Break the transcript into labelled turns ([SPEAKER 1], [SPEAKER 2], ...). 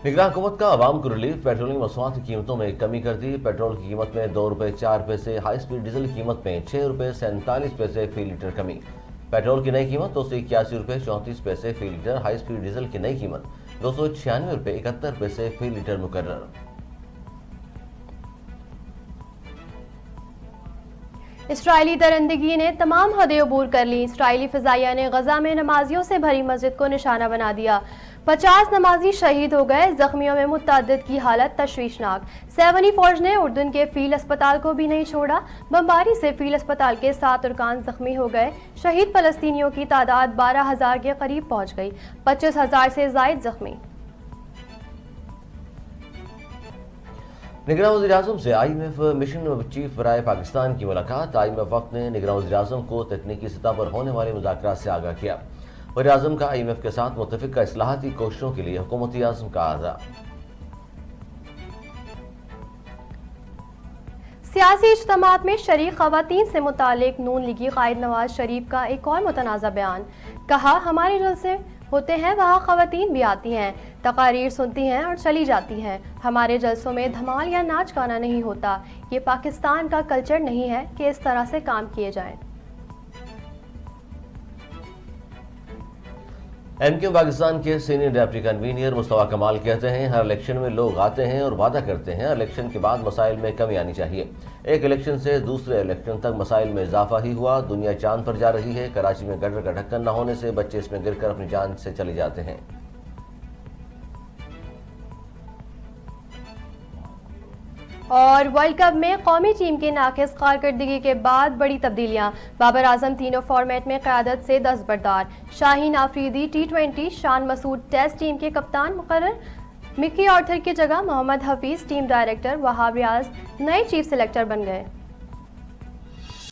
[SPEAKER 1] निगरान हुकूमत का आवाम को रिलीफ। पेट्रोलियम मसनूआत की कीमतों में कमी कर दी। पेट्रोल की कीमत में ₹2.04 हाई स्पीड डीजल की कीमत में ₹6.47 फी लीटर कमी। पेट्रोल की नई कीमत ₹281.34 फी लीटर। हाई स्पीड डीजल की नई कीमत ₹296.71 फी लीटर मुकर्रर।
[SPEAKER 2] इसराइली दरिंदगी ने तमाम हदें अबूर कर ली। इसराइली फ़िज़ाइया ने गजा में नमाजियों से भरी मस्जिद को निशाना बना दिया। 50 नमाजी शहीद हो गए। जख्मियों में मुतअद्दिद की हालत तशवीशनाक। सेवनी फौज ने उर्दन के फील अस्पताल को भी नहीं छोड़ा। बमबारी से फील अस्पताल के 7 अरकान जख्मी हो गए। शहीद फलस्तीनियों की तादाद 12,000 के करीब पहुंच गई। 25,000 से जायद जख्मी।
[SPEAKER 1] निगरान वज़ीर-ए-आज़म से IMF मिशन चीफ बराए पाकिस्तान की मुलाकात। IMF वक्त ने निगरान वज़ीर-ए-आज़म को तकनीकी सतह पर होने वाले मुज़ाकरात से आगाह किया। वज़ीर-ए-आज़म का IMF के साथ मुत्तफ़िक़ा इस्लाहाती कोशिशों के लिए हुकूमती आज़म का आज़ा।
[SPEAKER 2] सियासी इज्तिमात में शरीक ख़वातीन से मुतालिक नून लीगी कायद नवाज शरीफ का एक और मुतनाज़ा बयान। कहा, हमारे जलसे होते हैं वहाँ ख़वातीन भी आती हैं, तकारीर सुनती हैं और चली जाती हैं। हमारे जलसों में धमाल या नाच गाना नहीं होता। ये पाकिस्तान का कल्चर नहीं है कि इस तरह से काम किए जाएं।
[SPEAKER 1] MQ पाकिस्तान के सीनियर डिप्टी कन्वीनर मुस्तफा कमाल कहते हैं, हर इलेक्शन में लोग आते हैं और वादा करते हैं, इलेक्शन के बाद मसाइल में कमी आनी चाहिए। एक इलेक्शन से दूसरे इलेक्शन तक मसाइल में इजाफा ही हुआ। दुनिया चांद पर जा रही है। कराची में गटर का ढक्कन न होने से बच्चे इसमें गिरकर अपनी जान से चले जाते हैं।
[SPEAKER 2] और वर्ल्ड कप में कौमी टीम की नाक़िस कारकर्दगी के बाद बड़ी तब्दीलियां। बाबर आजम तीनों फॉर्मेट में क़यादत से दस्तबरदार। Shaheen Afridi T20, Shan Masood test team के कप्तान मुकर्रर। मिकी आर्थर की जगह मोहम्मद हफीज टीम डायरेक्टर। वहाब रियाज नए चीफ सेलेक्टर बन गए।